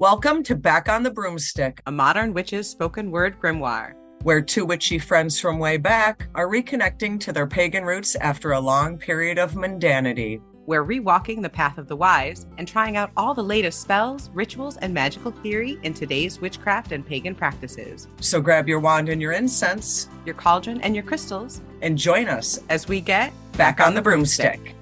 Welcome to Back on the Broomstick, a modern witch's spoken word grimoire, where two witchy friends from way back are reconnecting to their pagan roots after a long period of mundanity. We're rewalking the path of the wise and trying out all the latest spells, rituals, and magical theory in today's witchcraft and pagan practices. So grab your wand and your incense, your cauldron and your crystals, and join us as we get back on the broomstick.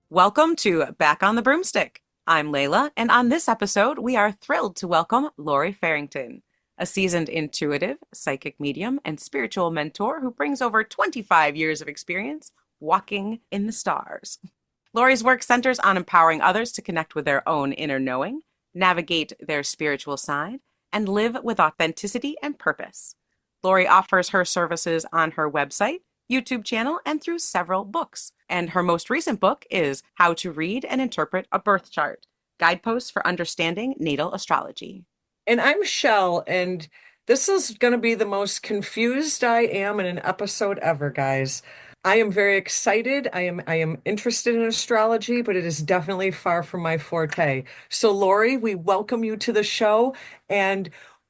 Welcome to Back on the Broomstick. I'm Layla, and on this episode, we are thrilled to welcome Laurie Farrington, a seasoned intuitive, psychic medium, and spiritual mentor who brings over 25 years of experience walking in the stars. Laurie's work centers on empowering others to connect with their own inner knowing, navigate their spiritual side, and live with authenticity and purpose. Laurie offers her services on her website, YouTube channel, and through several books. And her most recent book is How to Read and Interpret a Birth Chart, Guideposts for Understanding Natal Astrology. And I'm Chelle, and this is going to be the most confused I am in an episode ever, guys. I am very excited. I am interested in astrology, but it is definitely far from my forte. So, Laurie, we welcome you to the show, and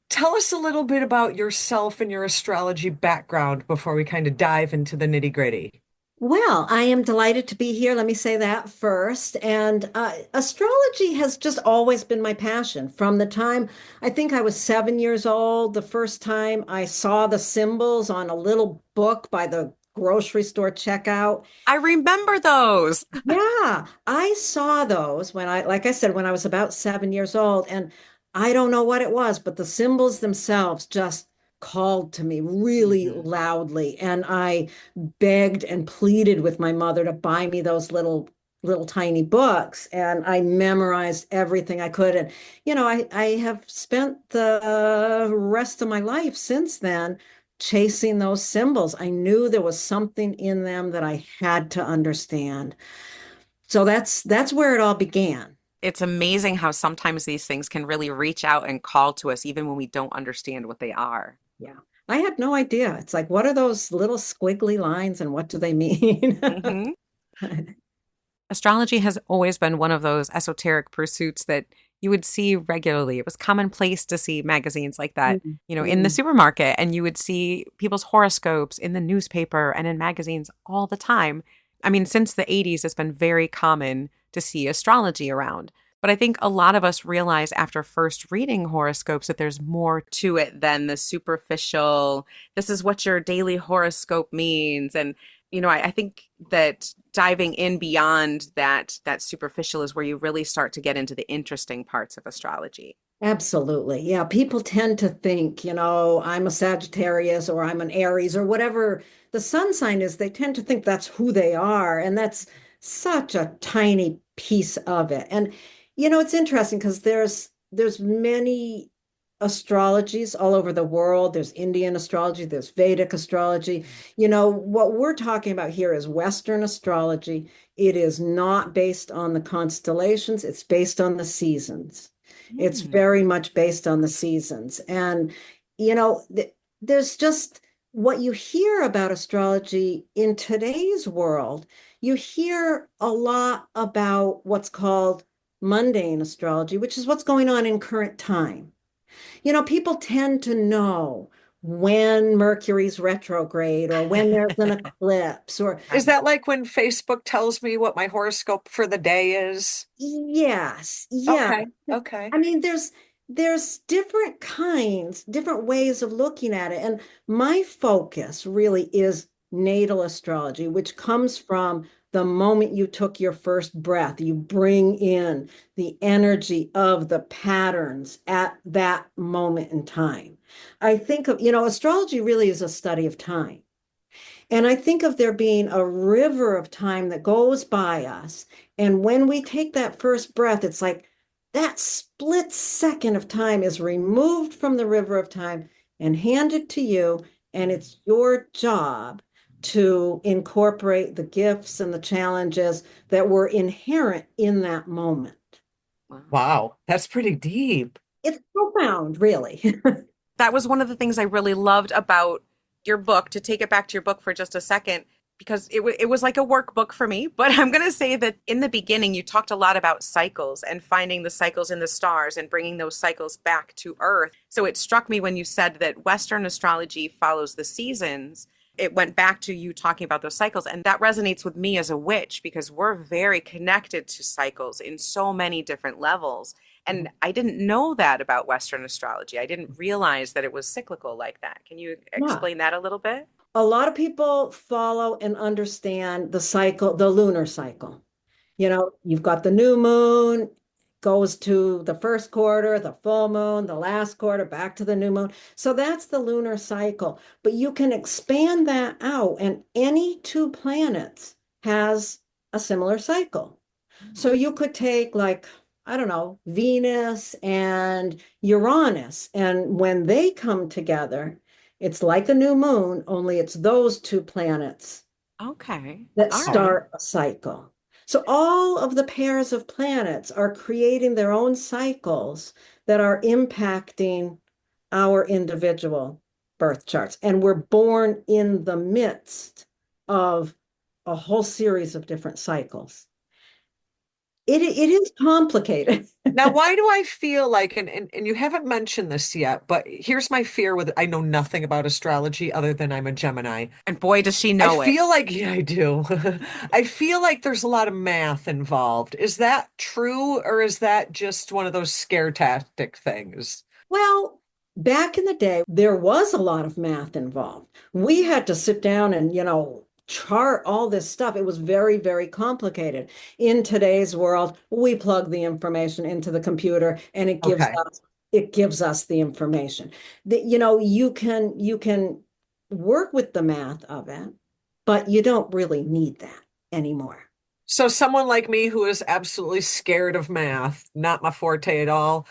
tell us a little bit about yourself and your astrology background before we kind of dive into the nitty-gritty. Well, I am delighted to be here. Let me say that first. And astrology has just always been my passion. From the time I think I was 7 years old, the first time I saw the symbols on a little book by the grocery store checkout. I remember those. Yeah, I saw those like I said, when I was about 7 years old. And I don't know what it was, but the symbols themselves just called to me really loudly. And I begged and pleaded with my mother to buy me those little tiny books. And I memorized everything I could. And, I have spent the rest of my life since then chasing those symbols. I knew there was something in them that I had to understand. So that's where it all began. It's amazing how sometimes these things can really reach out and call to us even when we don't understand what they are. Yeah. I had no idea. It's like, what are those little squiggly lines and what do they mean? Astrology has always been one of those esoteric pursuits that you would see regularly. It was commonplace to see magazines like that, in the supermarket, and you would see people's horoscopes in the newspaper and in magazines all the time. I mean, since the 80s, it's been very common to see astrology around. But I think a lot of us realize after first reading horoscopes that there's more to it than the superficial, this is what your daily horoscope means. And, I think that diving in beyond that superficial is where you really start to get into the interesting parts of astrology. Absolutely. Yeah. People tend to think, I'm a Sagittarius or I'm an Aries or whatever the sun sign is. They tend to think that's who they are. And that's such a tiny piece of it. And it's interesting because there's many astrologies all over the world. There's Indian astrology, there's Vedic astrology. What we're talking about here is Western astrology. It is not based on the constellations, it's based on the seasons. It's very much based on the seasons. And, there's just what you hear about astrology in today's world. You hear a lot about what's called mundane astrology, which is what's going on in current time. People tend to know when Mercury's retrograde or when there's an eclipse. Or is that like when Facebook tells me what my horoscope for the day is? Yes. Yeah. Okay. I mean, there's different ways of looking at it. And my focus really is natal astrology, which comes from the moment you took your first breath. You bring in the energy of the patterns at that moment in time. I think of, astrology really is a study of time. And I think of there being a river of time that goes by us. And when we take that first breath, it's like that split second of time is removed from the river of time and handed to you. And it's your job to incorporate the gifts and the challenges that were inherent in that moment. Wow, that's pretty deep. It's profound, really. That was one of the things I really loved about your book. To take it back to your book for just a second, because it was like a workbook for me. But I'm going to say that in the beginning, you talked a lot about cycles and finding the cycles in the stars and bringing those cycles back to Earth. So it struck me when you said that Western astrology follows the seasons. It went back to you talking about those cycles. And that resonates with me as a witch because we're very connected to cycles in so many different levels. And I didn't know that about Western astrology. I didn't realize that it was cyclical like that. Can you Yeah. explain that a little bit? A lot of people follow and understand the cycle, the lunar cycle. You've got the new moon, goes to the first quarter, the full moon, the last quarter, back to the new moon. So that's the lunar cycle. But you can expand that out, and any two planets has a similar cycle. So you could take, like, I don't know, Venus and Uranus, and when they come together, it's like a new moon, only it's those two planets Okay. that All right. start a cycle. So all of the pairs of planets are creating their own cycles that are impacting our individual birth charts. And we're born in the midst of a whole series of different cycles. It is complicated. Now, why do I feel like, and you haven't mentioned this yet, but here's my fear with I know nothing about astrology other than I'm a Gemini. And boy, does she I know it. feel like, yeah, I do. I feel like there's a lot of math involved. Is that true, or is that just one of those scare tactic things? Well, back in the day, there was a lot of math involved. We had to sit down and, chart all this stuff. It was very, very complicated. In today's world, we plug the information into the computer and Okay. it gives us the information. You can work with the math of it, but you don't really need that anymore. So someone like me who is absolutely scared of math, not my forte at all,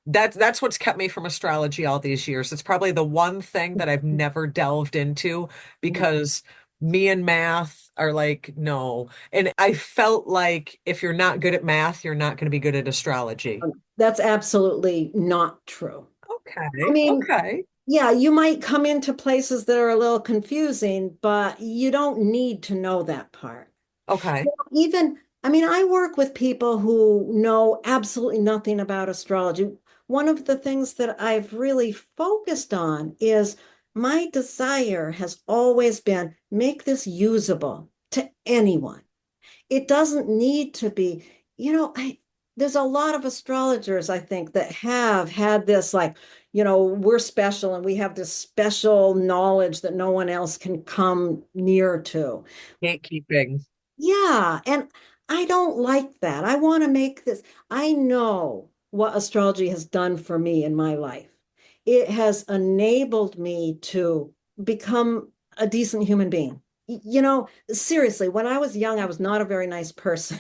that's what's kept me from astrology all these years. It's probably the one thing that I've never delved into because me and math are like, no. And I felt like if you're not good at math, you're not going to be good at astrology. That's absolutely not true. I Okay. mean, Okay. yeah, you might come into places that are a little confusing, but you don't need to know that part. Okay. I mean, I work with people who know absolutely nothing about astrology. One of the things that I've really focused on is my desire has always been make this usable to anyone. It doesn't need to be, there's a lot of astrologers, I think, that have had this, like, we're special and we have this special knowledge that no one else can come near to. Gatekeeping. Yeah, and I don't like that. I want to make this, I know what astrology has done for me in my life. It has enabled me to become a decent human being. Seriously, when I was young, I was not a very nice person.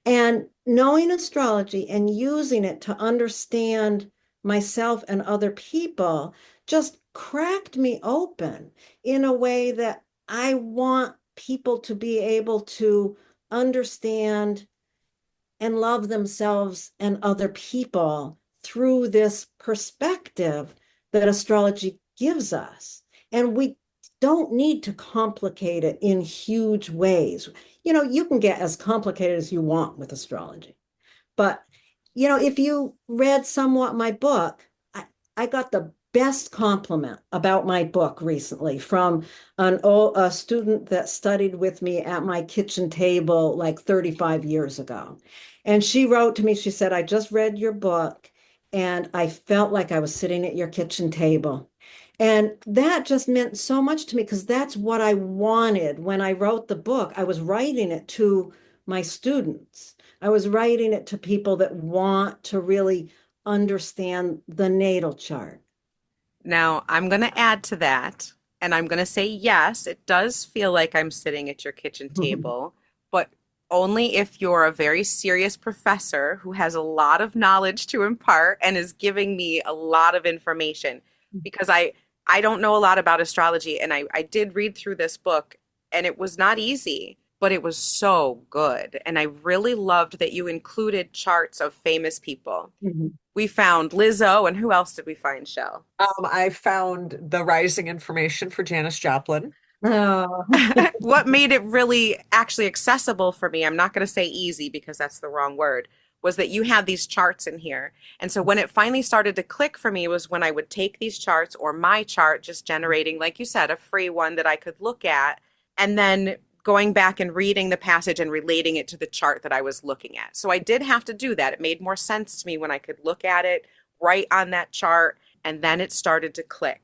And knowing astrology and using it to understand myself and other people just cracked me open in a way that I want people to be able to understand and love themselves and other people through this perspective that astrology gives us. And we don't need to complicate it in huge ways. You can get as complicated as you want with astrology. But, if you read somewhat my book, I got the best compliment about my book recently from a student that studied with me at my kitchen table like 35 years ago. And she wrote to me, she said, I just read your book and I felt like I was sitting at your kitchen table. And that just meant so much to me because that's what I wanted when I wrote the book. I was writing it to my students. I was writing it to people that want to really understand the natal chart. Now, I'm going to add to that, and I'm going to say yes, it does feel like I'm sitting at your kitchen table, but only if you're a very serious professor who has a lot of knowledge to impart and is giving me a lot of information. Because I don't know a lot about astrology, and I did read through this book, and it was not easy, but it was so good. And I really loved that you included charts of famous people. We found Lizzo, and who else did we find, Shell? I found the rising information for Janis Joplin. Oh, What made it really actually accessible for me, I'm not going to say easy because that's the wrong word, was that you had these charts in here. And so when it finally started to click for me was when I would take these charts or my chart, just generating, like you said, a free one that I could look at, and then going back and reading the passage and relating it to the chart that I was looking at. So I did have to do that. It made more sense to me when I could look at it right on that chart, and then it started to click.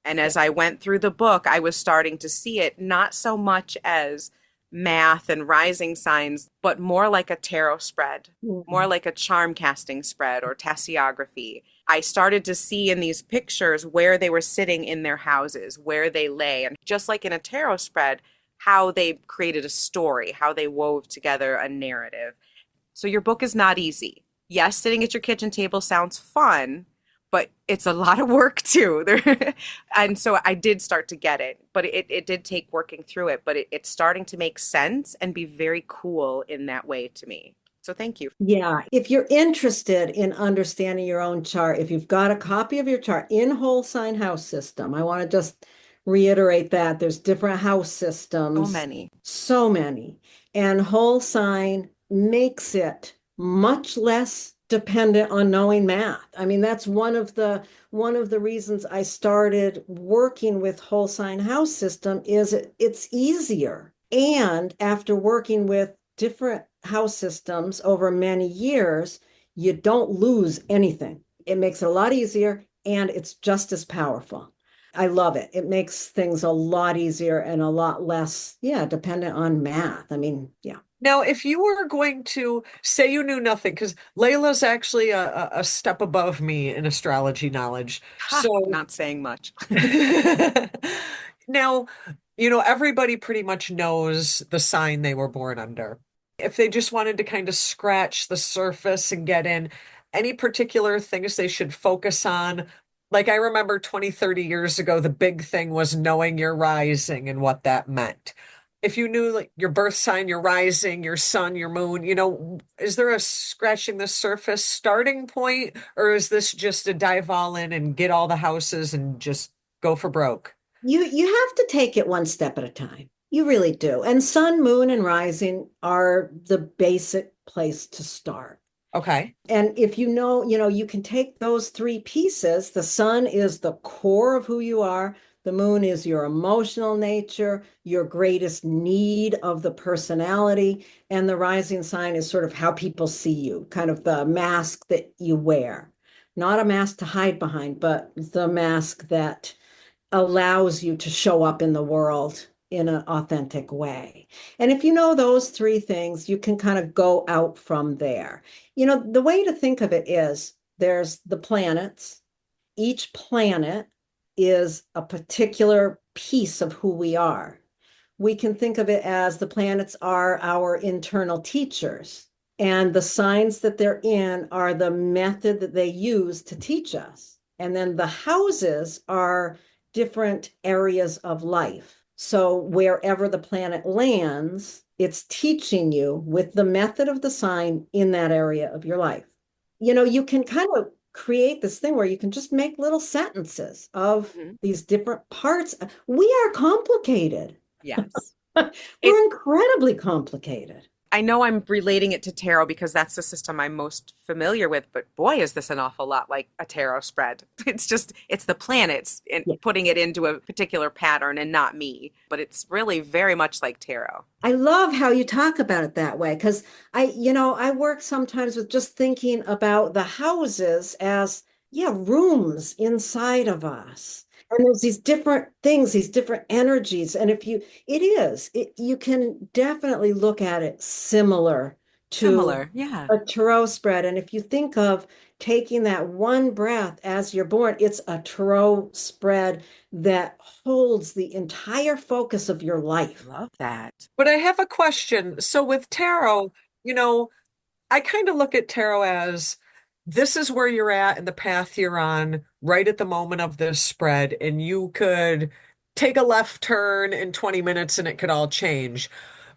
And yeah. as I went through the book, I was starting to see it not so much as math and rising signs, but more like a tarot spread, more Mhm. like a charm casting spread or tasseography. I started to see in these pictures where they were sitting in their houses, where they lay, and just like in a tarot spread, how they created a story, how they wove together a narrative. So your book is not easy. Yes, sitting at your kitchen table sounds fun, but it's a lot of work too. And so I did start to get it, but it did take working through it, but it's starting to make sense and be very cool in that way to me. So thank you. Yeah, if you're interested in understanding your own chart, if you've got a copy of your chart in whole sign house system, I want to just reiterate that there's different house So systems, many. so many, and whole sign makes it much less dependent on knowing math. I mean, that's one of the reasons I started working with whole sign house system is it's easier. And after working with different house systems over many years, you don't lose anything. It makes it a lot easier and it's just as powerful. I love it. It makes things a lot easier and a lot less, yeah, dependent on math. I mean, yeah. Now, if you were going to say you knew nothing, because Layla's actually a step above me in astrology knowledge. Ha, So not saying much. now, everybody pretty much knows the sign they were born under. If they just wanted to kind of scratch the surface and get in any particular things they should focus on, like I remember 20, 30 years ago, the big thing was knowing your rising and what that meant. If you knew like your birth sign, your rising, your sun, your moon, is there a scratching the surface starting point, or is this just a dive all in and get all the houses and just go for broke? You have to take it one step at a time. You really do. And sun, moon, and rising are the basic place to start. Okay. And if you can take those three pieces. The sun is the core of who you are. The moon is your emotional nature, your greatest need of the personality. And the rising sign is sort of how people see you, kind of the mask that you wear. Not a mask to hide behind, but the mask that allows you to show up in the world in an authentic way. And if you know those three things, you can kind of go out from there. The way to think of it is there's the planets. Each planet is a particular piece of who we are. We can think of it as the planets are our internal teachers, and the signs that they're in are the method that they use to teach us. And then the houses are different areas of life. So wherever the planet lands, it's teaching you with the method of the sign in that area of your life. You can kind of create this thing where you can just make little sentences of Mhm. these different parts. We are complicated. Yes. It We're incredibly complicated. I know I'm relating it to tarot because that's the system I'm most familiar with, but boy, is this an awful lot like a tarot spread. It's the planets and Yeah. putting it into a particular pattern and not me, but it's really very much like tarot. I love how you talk about it that way because I work sometimes with just thinking about the houses as, yeah, rooms inside of us. And there's these different things, these different energies. And you can definitely look at it similar to Similar, yeah. a tarot spread. And if you think of taking that one breath as you're born, it's a tarot spread that holds the entire focus of your I life. love that. But I have a question. So with tarot, you know, I kind of look at tarot as this is where you're at in the path you're on right at the moment of this spread, and you could take a left turn in 20 minutes and it could all change.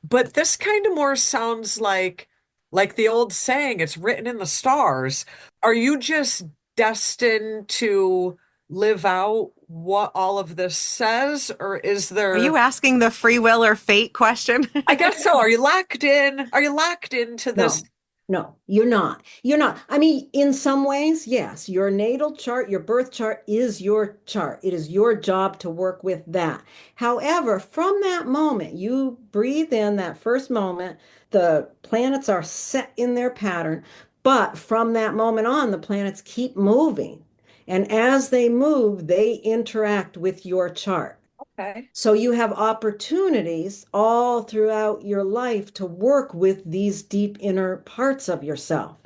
But this kind of more sounds like the old saying, it's written in the stars. Are you just destined to live out what all of this says, or is Are you there, asking the free will or fate question? I guess so. Are you locked in? Are you locked into this? No, no, you're not. You're not. I mean, in some ways, yes, your natal chart, your birth chart is your chart. It is your job to work with that. However, from that moment, you breathe in that first moment, the planets are set in their pattern. But from that moment on, the planets keep moving. And as they move, they interact with your chart. Okay. So you have opportunities all throughout your life to work with these deep inner parts of yourself.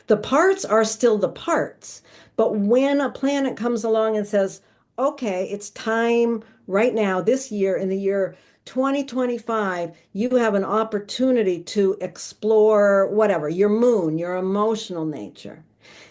The parts are still the parts, but when a planet comes along and says, okay, it's time right now, this year, in the year 2025, you have an opportunity to explore whatever, your moon, your emotional nature,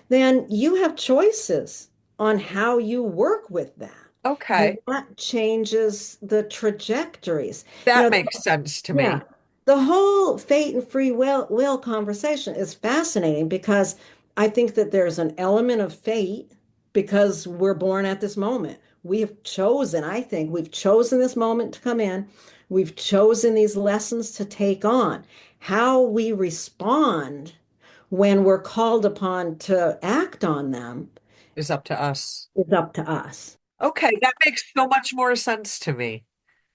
then you have choices on how you work with that. And Okay. that changes the trajectories. You That know, makes sense to yeah, me. the whole fate and free will conversation is fascinating because I think that there's an element of fate because we're born at this moment. We have chosen, I think, we've chosen this moment to come in. We've chosen these lessons to take on. How we respond when we're called upon to act on them Is up to us. is up to us. Okay, that makes so much more sense to me.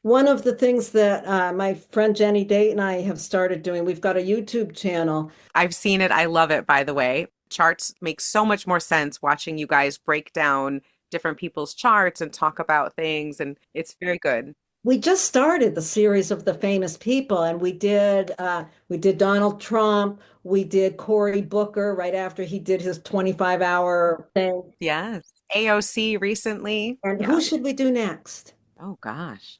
One of the things that my friend Jenny Date and I have started doing, we've got a YouTube channel. I've seen it. I love it, by the way. Charts make so much more sense watching you guys break down different people's charts and talk about things, and it's very good. We just started the series of the famous people, and we did Donald Trump, we did Cory Booker right after he did his 25-hour thing. Yes. AOC recently. And who Yeah. should we do next? Oh gosh.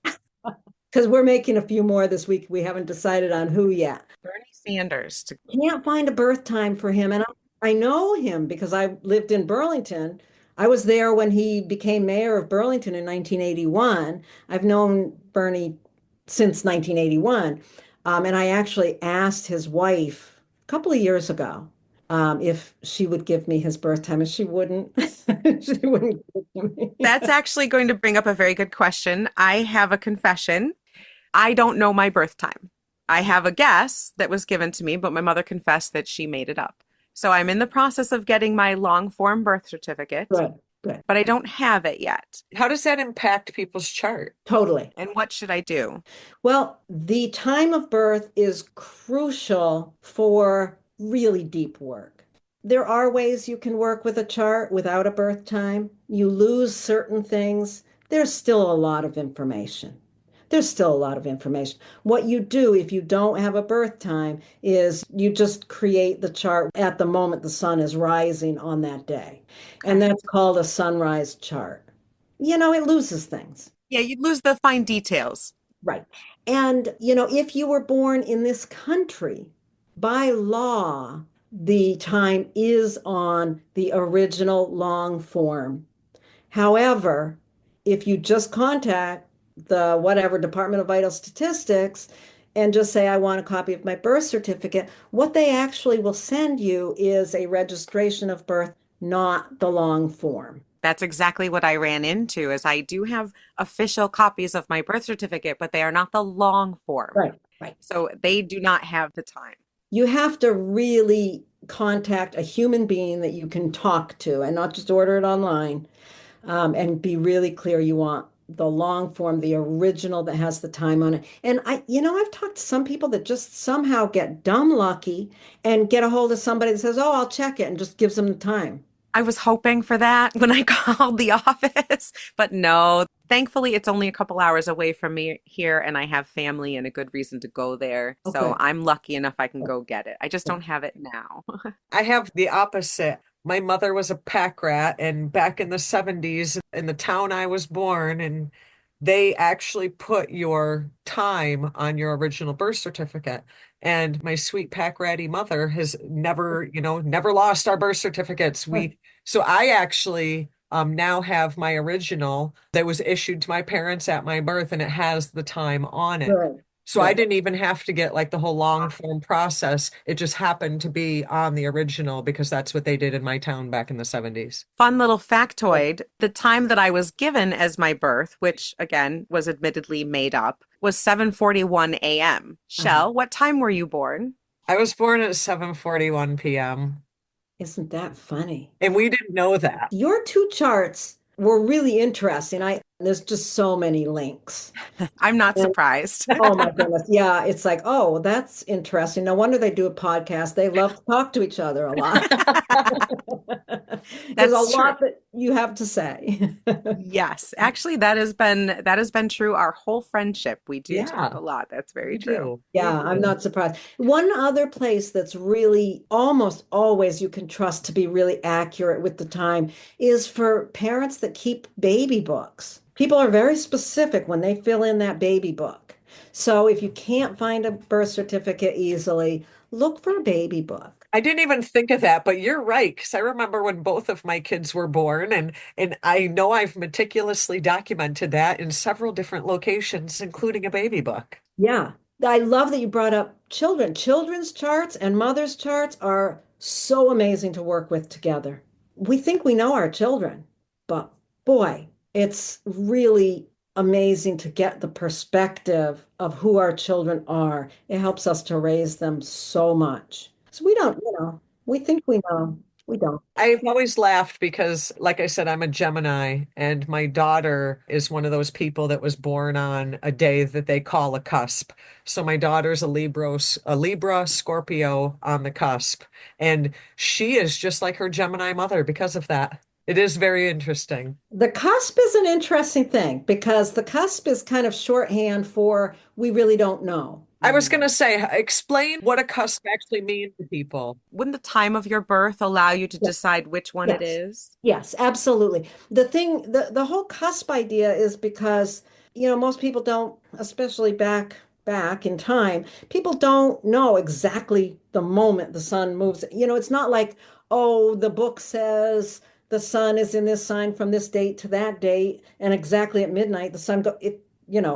Because we're making a few more this week. We haven't decided on who yet. Bernie Sanders. Can't find a birth time for him. And I know him because I lived in Burlington. I was there when he became mayor of Burlington in 1981. I've known Bernie since 1981. And I actually asked his wife a couple of years ago if she would give me his birth time, and she wouldn't. She wouldn't give it to me. That's actually going to bring up a very good question. I have a confession. I don't know my birth time. I have a guess that was given to me, but my mother confessed that she made it up. So I'm in the process of getting my long form birth certificate, Good, good. but I don't have it yet. How does that impact people's chart? Totally. And what should I do? Well, the time of birth is crucial for really deep work. There are ways you can work with a chart without a birth time. You lose certain things. There's still a lot of information. There's still a lot of information. What you do if you don't have a birth time is you just create the chart at the moment the sun is rising on that day. And Okay. that's called a sunrise chart. It loses things. Yeah, you lose the fine details. Right. And, if you were born in this country, by law, the time is on the original long form. However, if you just contact the whatever Department of Vital Statistics and just say, I want a copy of my birth certificate, what they actually will send you is a registration of birth, not the long form. That's exactly what I ran into is I do have official copies of my birth certificate, but they are not the long form. Right, right. So they do not have the time. You have to really contact a human being that you can talk to and not just order it online, and be really clear you want the long form, the original that has the time on it. And I've talked to some people that just somehow get dumb lucky and get a hold of somebody that says, oh, I'll check it and just gives them the time. I was hoping for that when I called the office, but no. Thankfully, it's only a couple hours away from me here, and I have family and a good reason to go there. So Okay. I'm lucky enough I can go get it. I just don't have it now. I have the opposite. My mother was a pack rat, and back in the 70s, in the town I was born, and they actually put your time on your original birth certificate. And my sweet pack ratty mother has never, never lost our birth certificates. So I actually now have my original that was issued to my parents at my birth, and it has the time on it. Good. So I didn't even have to get like the whole long form process. It just happened to be on the original because that's what they did in my town back in the 70s. Fun little factoid, the time that I was given as my birth, which again was admittedly made up, was 7:41 a.m. Uh-huh. Chelle, what time were you born? I was born at 7:41 p.m. Isn't that funny? and we didn't know that. Your two charts were really interesting. There's just so many links. I'm not And surprised. oh my goodness. Yeah, it's like, oh, that's interesting. No wonder they do a podcast. They love to talk to each other a lot. There's a That's true. lot that you have to say. Yes, actually that has been true our whole friendship. We do talk a Yeah, lot. That's very we true. do. We Yeah, I'm do. not surprised. One other place that's really almost always you can trust to be really accurate with the time is for parents that keep baby books. People are very specific when they fill in that baby book. So if you can't find a birth certificate easily, look for a baby book. I didn't even think of that, but you're right, because I remember when both of my kids were born, and I know I've meticulously documented that in several different locations, including a baby book. Yeah. I love that you brought up children. Children's charts and mothers' charts are so amazing to work with together. We think we know our children, but boy, it's really amazing to get the perspective of who our children are. It helps us to raise them so much. So we don't, we think we know. We don't. I've always laughed because, like I said, I'm a Gemini, and my daughter is one of those people that was born on a day that they call a cusp. So my daughter's a Libra Scorpio on the cusp, and she is just like her Gemini mother because of that. It is very interesting. The cusp is an interesting thing because the cusp is kind of shorthand for we really don't know. I was going to say, explain what a cusp actually means to people. Wouldn't the time of your birth allow you to Yeah. decide which one it Yes. is? Yes, absolutely. The whole cusp idea is because, most people don't, especially back in time, people don't know exactly the moment the sun moves. It's not like, oh, the book says the sun is in this sign from this date to that date, and exactly at midnight the sun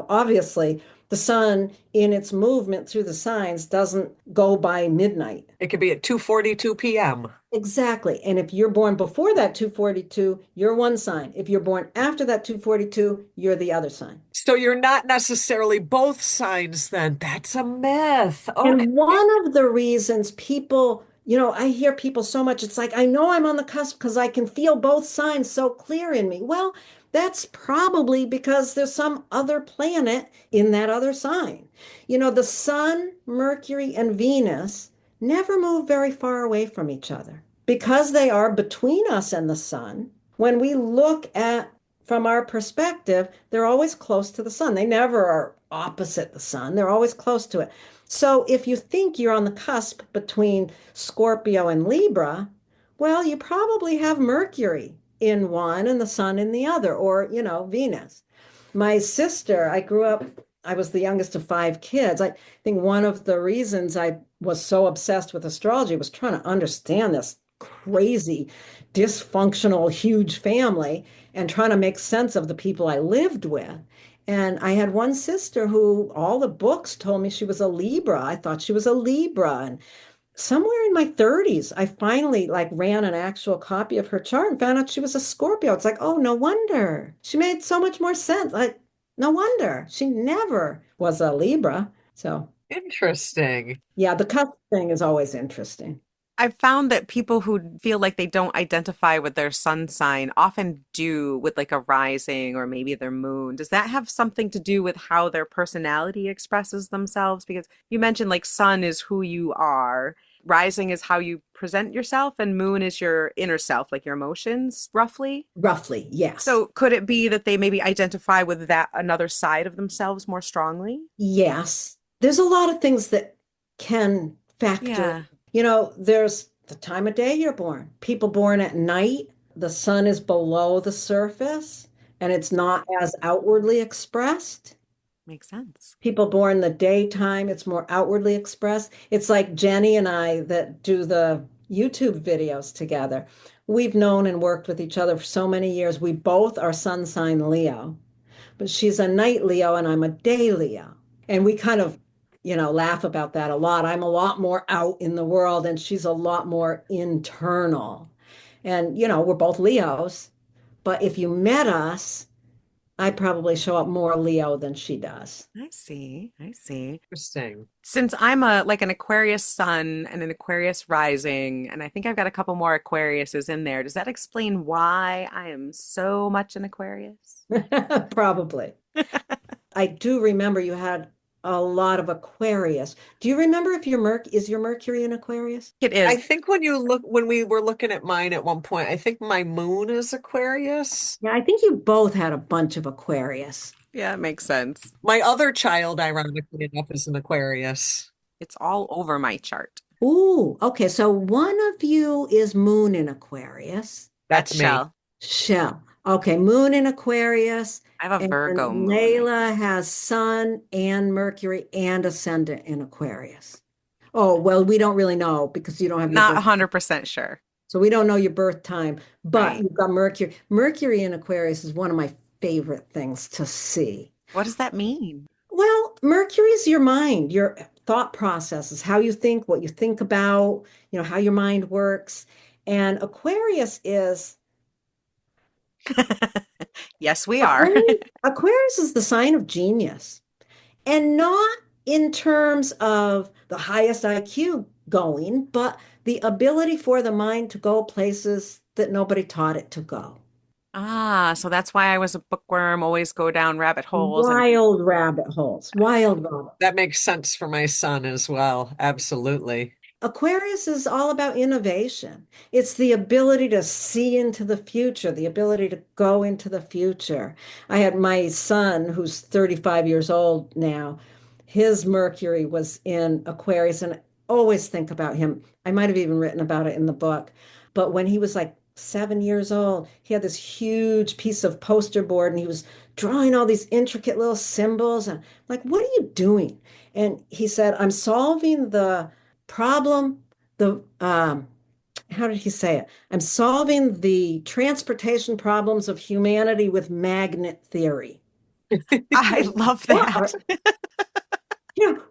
obviously the sun in its movement through the signs doesn't go by midnight. It could be at 2:42 p.m. Exactly. And if you're born before that 242, you're one sign. If you're born after that 242, you're the other sign. So you're not necessarily both signs then. That's a myth. Okay. And one of the reasons people, I hear people so much, it's like, I know I'm on the cusp because I can feel both signs so clear in me. Well, that's probably because there's some other planet in that other sign. The sun, Mercury, and Venus never move very far away from each other because they are between us and the sun. When we look at from our perspective, they're always close to the sun. They never are opposite the sun. They're always close to it. So if you think you're on the cusp between Scorpio and Libra, well, you probably have Mercury in one and the sun in the other, or, Venus. My sister, I was the youngest of five kids. I think one of the reasons I was so obsessed with astrology was trying to understand this crazy, dysfunctional, huge family and trying to make sense of the people I lived with. And I had one sister who all the books told me she was a Libra. I thought she was a Libra. And somewhere in my 30s, I finally like ran an actual copy of her chart and found out she was a Scorpio. It's like, oh, no wonder. She made so much more sense. Like, no wonder. She never was a Libra. So, Interesting. yeah, the cusp thing is always interesting. I've found that people who feel like they don't identify with their sun sign often do with like a rising or maybe their moon. Does that have something to do with how their personality expresses themselves? Because you mentioned like sun is who you are, rising is how you present yourself, and moon is your inner self, like your emotions, roughly. Roughly, yes. So could it be that they maybe identify with that another side of themselves more strongly? Yes. There's a lot of things that can factor. Yeah, There's the time of day you're born. People born at night, the sun is below the surface and it's not as outwardly expressed. makes sense. People born the daytime, it's more outwardly expressed. It's like Jenny and I that do the YouTube videos together. We've known and worked with each other for so many years. We both are sun sign Leo, but she's a night Leo and I'm a day Leo. And we kind of laugh about that a lot. I'm a lot more out in the world and she's a lot more internal. And, we're both Leos, but if you met us, I probably show up more Leo than she does. I see. I see. Interesting. Since I'm a like an Aquarius sun and an Aquarius rising, and I think I've got a couple more Aquariuses in there, does that explain why I am so much an Aquarius? Probably. I do remember you had a lot of Aquarius. Do you remember if your Mercury in Aquarius? It I is. think when we were looking at mine at one point, I think my moon is Aquarius. Yeah, I think you both had a bunch of Aquarius. Yeah, it makes sense. My other child, ironically enough, is an Aquarius. It's all over my chart. Ooh, okay. So one of you is Moon in Aquarius. That's That's me. Chelle. Shell. Okay, Moon in Aquarius. I have a And Virgo moon, I Layla think. has Sun and Mercury and Ascendant in Aquarius. Oh, well, we don't really know because you don't have your Not birth. 100% sure. So we don't know your birth time, but Right. you've got Mercury. Mercury in Aquarius is one of my favorite things to see. What does that mean? Well, Mercury's your mind, your thought processes, how you think, what you think about, how your mind works. And Yes, we are. Aquarius is the sign of genius. And not in terms of the highest IQ going, but the ability for the mind to go places that nobody taught it to go. Ah, so that's why I was a bookworm, always go down rabbit holes and Wild rabbit holes, wild rabbit. That makes sense for my son as well. Absolutely. Aquarius is all about innovation. It's the ability to see into the future, the ability to go into the future. I had my son, who's 35 years old now, his Mercury was in Aquarius, and I always think about him. I might have even written about it in the book. But when he was like 7 years old, he had this huge piece of poster board and he was drawing all these intricate little symbols. And I'm like, what are you doing? And he said, I'm solving the problem, the how did he say it? I'm solving the transportation problems of humanity with magnet theory. I love that. What?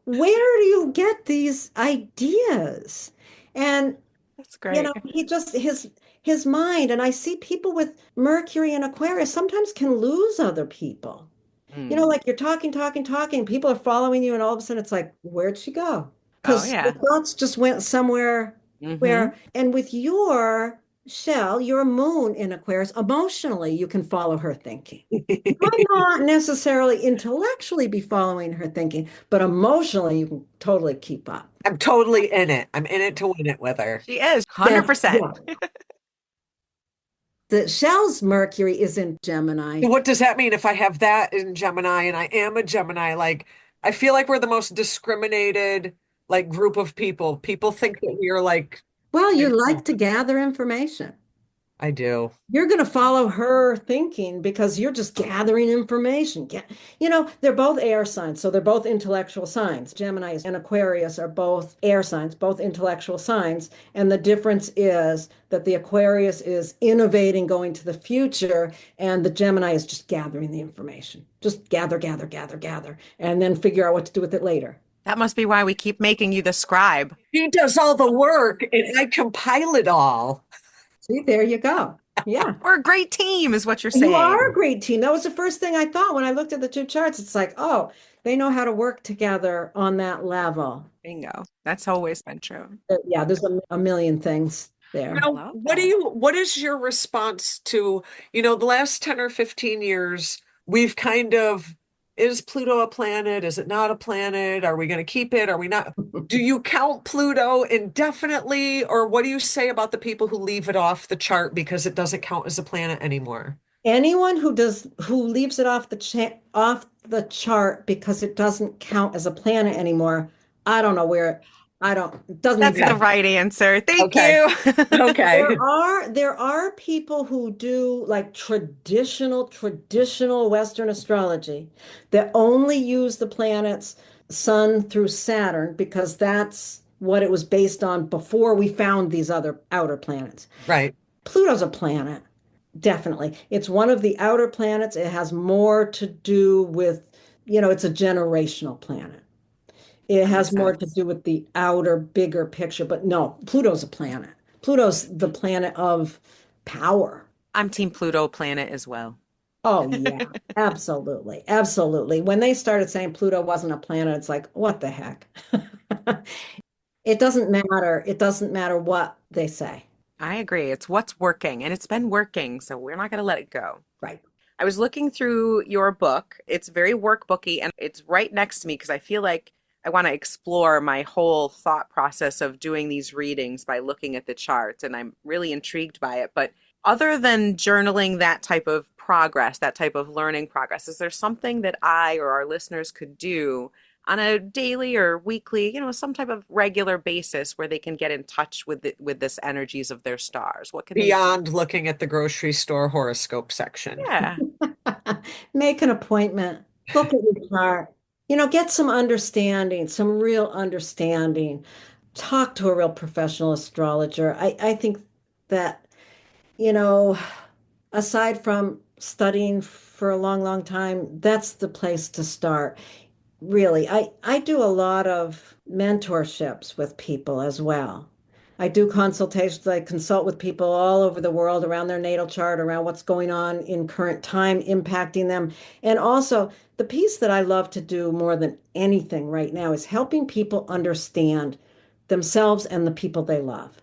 Where do you get these ideas? And That's great. he just his mind, and I see people with Mercury and Aquarius sometimes can lose other people. Mm. Like you're talking, talking, talking, people are following you, and all of a sudden it's like, where'd she go? Oh Because the yeah. thoughts just went somewhere Hmm. where, and with your shell, your moon in Aquarius, emotionally, you can follow her thinking. You might not necessarily intellectually be following her thinking, but emotionally, you can totally keep up. I'm totally in it. I'm in it to win it with her. She is Then, 100%. yeah, the shell's Mercury is in Gemini. What does that mean if I have that in Gemini and I am a Gemini? Like, I feel like we're the most discriminated like group of people. People think that we are like, Well, you like to gather information. I do. You're going to follow her thinking because you're just gathering information. They're both air signs, so they're both intellectual signs. Gemini and Aquarius are both air signs, both intellectual signs. And the difference is that the Aquarius is innovating, going to the future, and the Gemini is just gathering the information. Just gather, gather, gather, gather, and then figure out what to do with it later. That must be why we keep making you the scribe. She does all the work and I compile it all. See, there you go. Yeah. We're a great team, is what you're You are a saying. great team. That was the first thing I thought when I looked at the two charts. It's like, oh, they know how to work together on that level. Bingo. That's always been true. Yeah, there's a million things there. I Now, love that. what is your response to, the last 10 or 15 years, we've kind of, is Pluto a planet? Is it not a planet? Are we going to keep it? Are we not? Do you count Pluto indefinitely? Or what do you say about the people who leave it off the chart because it doesn't count as a planet anymore? Anyone who leaves it off the chart because it doesn't count as a planet anymore, I don't know where I don't it doesn't That's even the Okay. right answer. Thank Okay. you. Okay. there are people who do like traditional Western astrology that only use the planets Sun through Saturn because that's what it was based on before we found these other outer planets. Right. Pluto's a planet, definitely. It's one of the outer planets. It has more to do with, it's a generational planet. It That has makes more to sense. do with the outer, bigger picture. But no, Pluto's a planet. Pluto's the planet of power. I'm Team Pluto planet as well. Oh, yeah, absolutely. Absolutely. When they started saying Pluto wasn't a planet, it's like, what the heck? It doesn't matter. It doesn't matter what they say. I agree. It's what's working, and it's been working, so we're not going to let it go. Right. I was looking through your book. It's very workbooky, and it's right next to me because I feel like I want to explore my whole thought process of doing these readings by looking at the charts, and I'm really intrigued by it. But other than journaling that type of progress, that type of learning progress, is there something that I or our listeners could do on a daily or weekly, some type of regular basis where they can get in touch with with this energies of their stars? What can they do? Beyond looking at the grocery store horoscope section. Yeah. Make an appointment. Look at your chart. Get some understanding, some real understanding. Talk to a real professional astrologer. I think that, you know, aside from studying for a long, long time, that's the place to start. Really, I do a lot of mentorships with people as well. I do consultations. I consult with people all over the world around their natal chart, around what's going on in current time, impacting them. And also, the piece that I love to do more than anything right now is helping people understand themselves and the people they love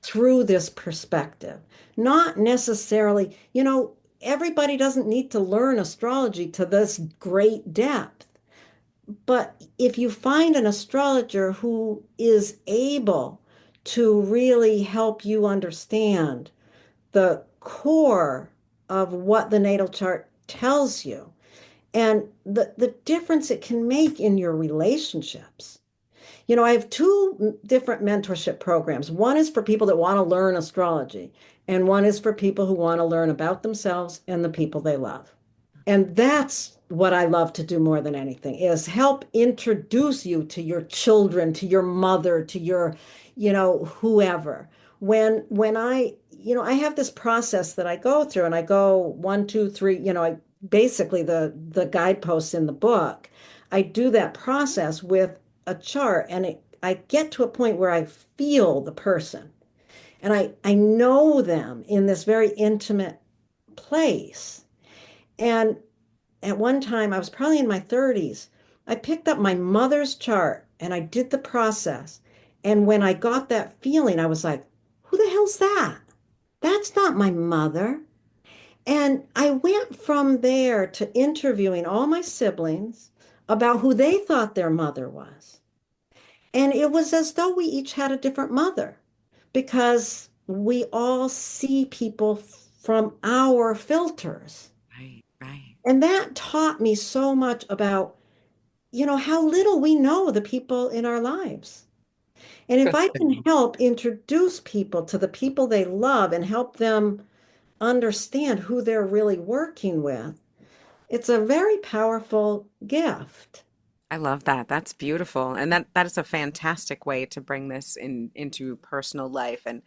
through this perspective. Not necessarily, everybody doesn't need to learn astrology to this great depth. But if you find an astrologer who is able to really help you understand the core of what the natal chart tells you and the difference it can make in your relationships. I have two different mentorship programs. One is for people that want to learn astrology, and one is for people who want to learn about themselves and the people they love. And that's what I love to do more than anything is help introduce you to your children, to your mother, to your, whoever. When I have this process that I go through and I go one, two, three, I basically the guideposts in the book. I do that process with a chart and I get to a point where I feel the person and I know them in this very intimate place. And at one time, I was probably in my 30s. I picked up my mother's chart and I did the process. And when I got that feeling, I was like, who the hell's that? That's not my mother. And I went from there to interviewing all my siblings about who they thought their mother was. And it was as though we each had a different mother because we all see people from our filters. Right, right. And that taught me so much about, how little we know the people in our lives. And if Good I can thing. help introduce people to the people they love and help them understand who they're really working with, it's a very powerful gift. I love that. That's beautiful. And that is a fantastic way to bring this into personal life and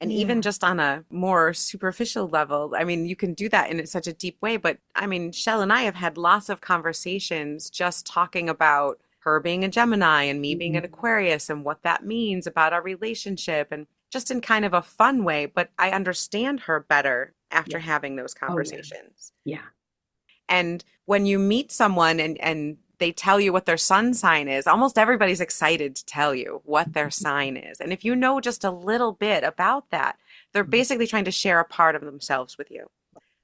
even Yeah. just on a more superficial level. I mean, you can do that in such a deep way, but I mean, Shell and I have had lots of conversations just talking about her being a Gemini and me being Mhm. an Aquarius and what that means about our relationship and just in kind of a fun way, but I understand her better after Yeah. having those Oh, yeah. conversations. Yeah. And when you meet someone and they tell you what their sun sign is, almost everybody's excited to tell you what their sign is. And if you know just a little bit about that, they're basically trying to share a part of themselves with you.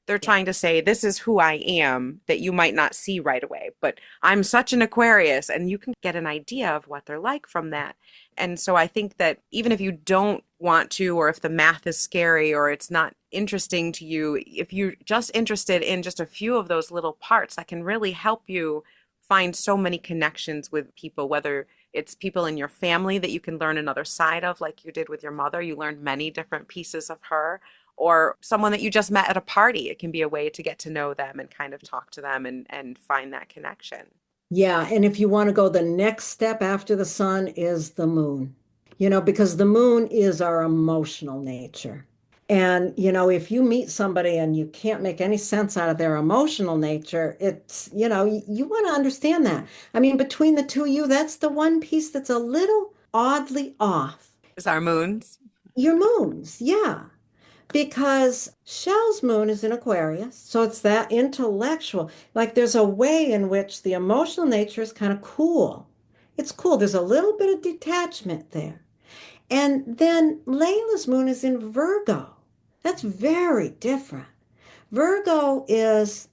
They're Yeah. trying to say, this is who I am that you might not see right away, but I'm such an Aquarius, and you can get an idea of what they're like from that. And so I think that even if you don't want to, or if the math is scary, or it's not interesting to you, if you're just interested in just a few of those little parts, that can really help you find so many connections with people, whether it's people in your family that you can learn another side of, like you did with your mother. You learned many different pieces of her, or someone that you just met at a party. It can be a way to get to know them and kind of talk to them and find that connection. Yeah. And if you want to go the next step after the sun is the moon, because the moon is our emotional nature. And, if you meet somebody and you can't make any sense out of their emotional nature, you want to understand that. I mean, between the two of you, that's the one piece that's a little oddly off. Is our moons? Your moons, yeah. Because Shell's moon is in Aquarius, so it's that intellectual. Like there's a way in which the emotional nature is kind of cool. It's cool. There's a little bit of detachment there. And then Layla's moon is in Virgo. That's very different. Virgo is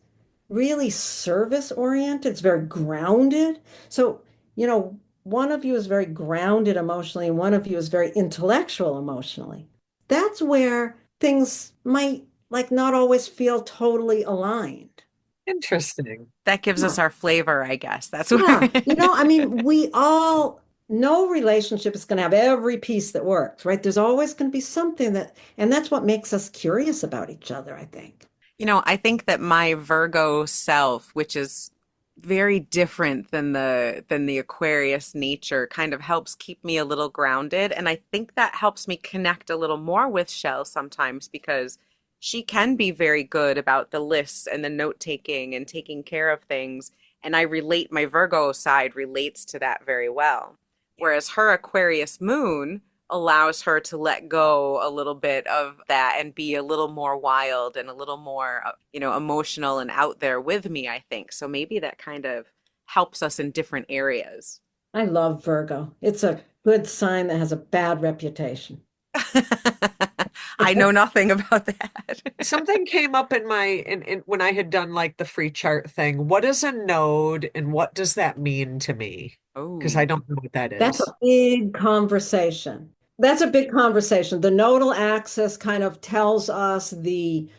really service oriented, it's very grounded. So, one of you is very grounded emotionally, and one of you is very intellectual emotionally. That's where things might like not always feel totally aligned. Interesting. That gives Yeah. us our flavor, I guess. That's where. Yeah. I mean, no relationship is going to have every piece that works, right? There's always going to be something and that's what makes us curious about each other, I think. I think that my Virgo self, which is very different than the Aquarius nature, kind of helps keep me a little grounded. And I think that helps me connect a little more with Shell sometimes because she can be very good about the lists and the note taking and taking care of things. And my Virgo side relates to that very well. Whereas her Aquarius moon allows her to let go a little bit of that and be a little more wild and a little more, emotional and out there with me, I think. So maybe that kind of helps us in different areas. I love Virgo. It's a good sign that has a bad reputation. I know nothing about that. Something came up in when I had done like the free chart thing. What is a node and what does that mean to me? Because I Oh, don't know what that That's a is. big conversation. That's a big conversation. The nodal axis kind of tells us the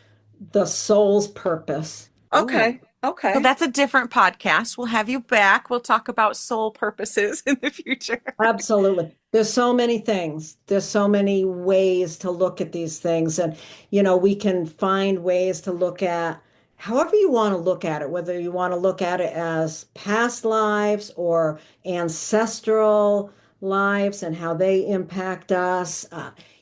soul's purpose. oh. Okay. So Okay. that's a different podcast. We'll have you back. We'll talk about soul purposes in the future. Absolutely. There's so many things. There's so many ways to look at these things. And, we can find ways to look at however you want to look at it, whether you want to look at it as past lives or ancestral lives and how they impact us.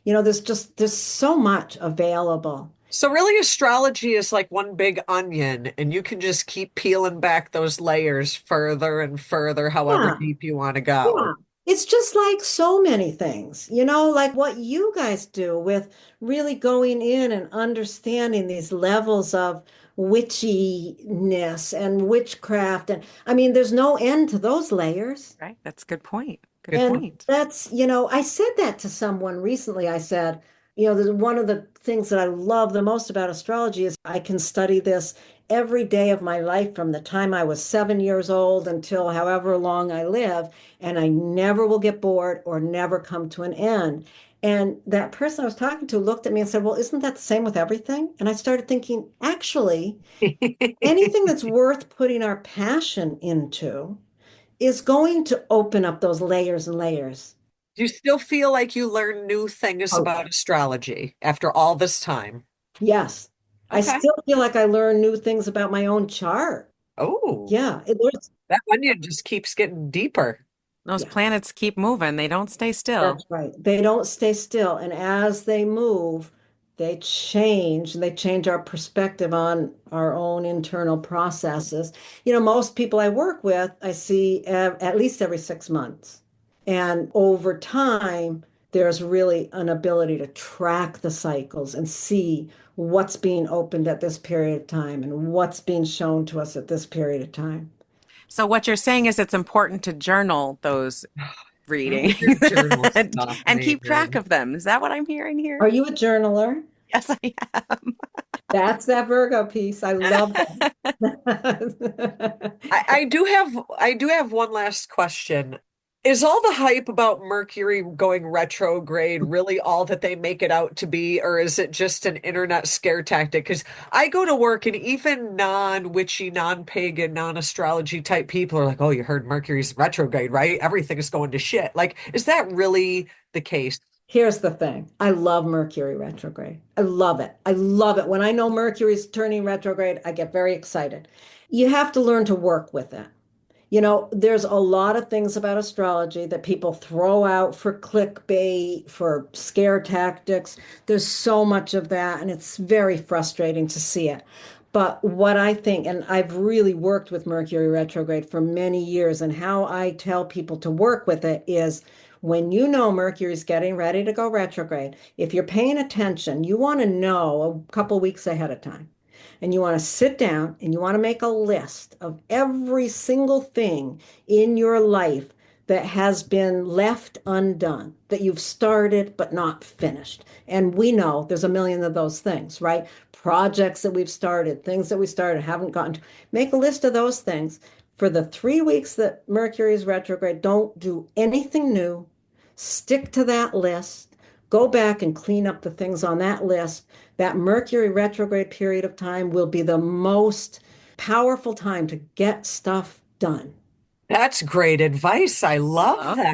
There's so much available. So really astrology is like one big onion and you can just keep peeling back those layers further and further, however Yeah. deep you want to Yeah. go. It's just like so many things, like what you guys do with really going in and understanding these levels of witchiness and witchcraft. And I mean, there's no end to those layers. Right? That's a good point. Good Good And point. that's, I said that to someone recently. I said, one of the things that I love the most about astrology is I can study this every day of my life from the time I was 7 years old until however long I live, and I never will get bored or never come to an end. And that person I was talking to looked at me and said, well, isn't that the same with everything? And I started thinking, actually, anything that's worth putting our passion into is going to open up those layers and layers. Do you still feel like you learn new things Oh, about astrology after all this time? yes. I Okay. still feel like I learn new things about my own chart. Oh, Yeah, there's, that onion just keeps getting deeper. Those yeah, planets keep moving, they don't stay still. that's right. They don't stay still. And as they move, they change and they change our perspective on our own internal processes. Most people I work with, I see at least every 6 months. And over time, there's really an ability to track the cycles and see what's being opened at this period of time and what's being shown to us at this period of time. So what you're saying is it's important to journal those readings Weird journal and, stuff, and keep track man. of them. Is that what I'm hearing here? Are you a journaler? Yes, I am. That's that Virgo piece. I love that. I do have one last question. Is all the hype about Mercury going retrograde really all that they make it out to be, or is it just an internet scare tactic? Because I go to work and even non-witchy, non-pagan, non-astrology type people are like, "Oh, you heard Mercury's retrograde, right? Everything is going to shit." Like, is that really the case? Here's the thing. I love Mercury retrograde. I love it. I love it. When I know Mercury's turning retrograde, I get very excited. You have to learn to work with it. There's a lot of things about astrology that people throw out for clickbait, for scare tactics. There's so much of that, and it's very frustrating to see it. But what I think, and I've really worked with Mercury retrograde for many years, and how I tell people to work with it is when you know Mercury's getting ready to go retrograde, if you're paying attention, you want to know a couple weeks ahead of time. And you want to sit down and you want to make a list of every single thing in your life that has been left undone, that you've started but not finished. And we know there's a million of those things, right? Projects that we've started, things that we started, haven't gotten to. Make a list of those things. For the 3 weeks that Mercury is retrograde, don't do anything new. Stick to that list. Go back and clean up the things on that list. That Mercury retrograde period of time will be the most powerful time to get stuff done. That's great advice. I love Love that.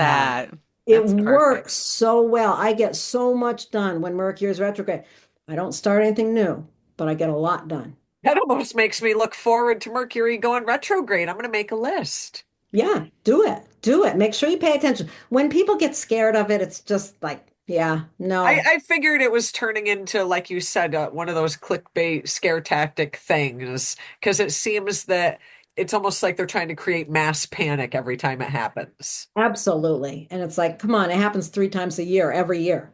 that. It That's perfect. works so well. I get so much done when Mercury is retrograde. I don't start anything new, but I get a lot done. That almost makes me look forward to Mercury going retrograde. I'm going to make a list. Yeah, do it. Do it. Make sure you pay attention. When people get scared of it, it's just like, yeah, I, no, I figured it was turning into, like you said, one of those clickbait scare tactic things, because it seems that it's almost like they're trying to create mass panic every time it happens. absolutely. And it's like, come on, it happens 3 times a year, every year.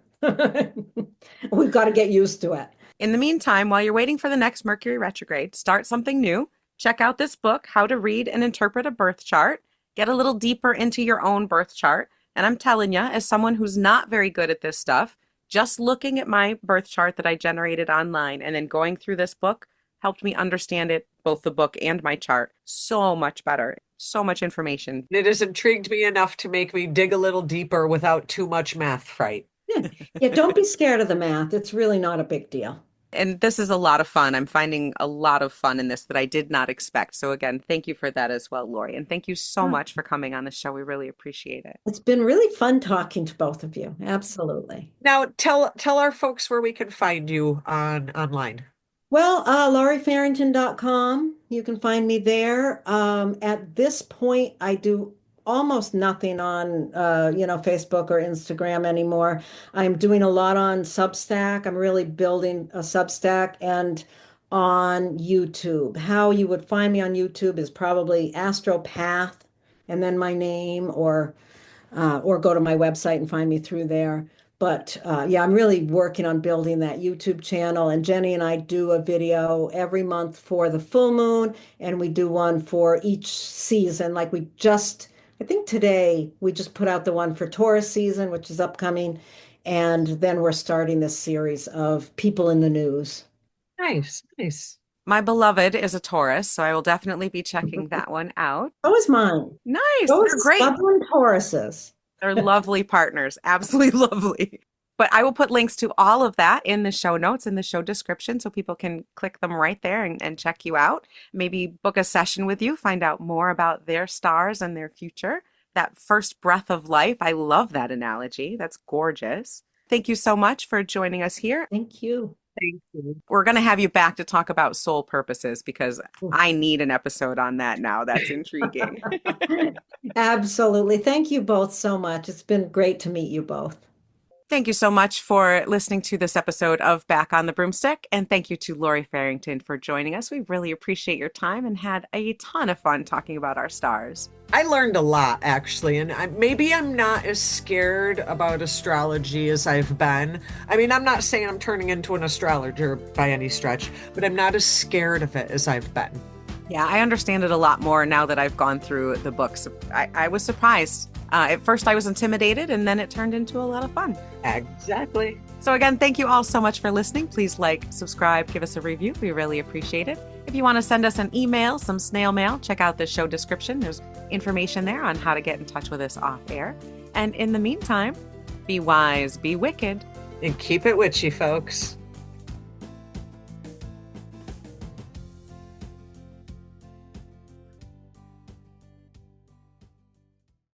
We've got to get used to it. In the meantime, while you're waiting for the next Mercury retrograde, start something new. Check out this book, How to Read and Interpret a Birth Chart. Get a little deeper into your own birth chart. And I'm telling you, as someone who's not very good at this stuff, just looking at my birth chart that I generated online and then going through this book helped me understand it, both the book and my chart, so much better. So much information. It has intrigued me enough to make me dig a little deeper without too much math fright. Yeah. Yeah, don't be scared of the math. It's really not a big deal. And this is a lot of fun. I'm finding a lot of fun in this that I did not expect. So again, thank you for that as well, Laurie. And thank you so much for coming on the show. We really appreciate it. It's been really fun talking to both of you. Absolutely. Now, tell our folks where we can find you online. Well, lauriefarrington.com. You can find me there. At this point, I do almost nothing on, Facebook or Instagram anymore. I'm doing a lot on Substack. I'm really building a Substack and on YouTube. How you would find me on YouTube is probably Astropath and then my name, or go to my website and find me through there. But yeah, I'm really working on building that YouTube channel. And Jenny and I do a video every month for the full moon, and we do one for each season. Like I think today we just put out the one for Taurus season, which is upcoming. And then we're starting this series of people in the news. Nice, nice. My beloved is a Taurus, so I will definitely be checking that one out. So is mine. Nice. Those They're great. stubborn Tauruses. They're lovely partners. Absolutely lovely. But I will put links to all of that in the show notes, in the show description, so people can click them right there and check you out. Maybe book a session with you, find out more about their stars and their future. That first breath of life. I love that analogy. That's gorgeous. Thank you so much for joining us here. Thank you. Thank you. We're going to have you back to talk about soul purposes because I need an episode on that now. That's intriguing. Absolutely. Thank you both so much. It's been great to meet you both. Thank you so much for listening to this episode of Back on the Broomstick. And thank you to Laurie Farrington for joining us. We really appreciate your time and had a ton of fun talking about our stars. I learned a lot, actually, and maybe I'm not as scared about astrology as I've been. I mean, I'm not saying I'm turning into an astrologer by any stretch, but I'm not as scared of it as I've been. Yeah, I understand it a lot more now that I've gone through the books. I was surprised. At first, I was intimidated, and then it turned into a lot of fun. Exactly. So again, thank you all so much for listening. Please like, subscribe, give us a review. We really appreciate it. If you want to send us an email, some snail mail, check out the show description. There's information there on how to get in touch with us off air. And in the meantime, be wise, be wicked. And keep it witchy, folks.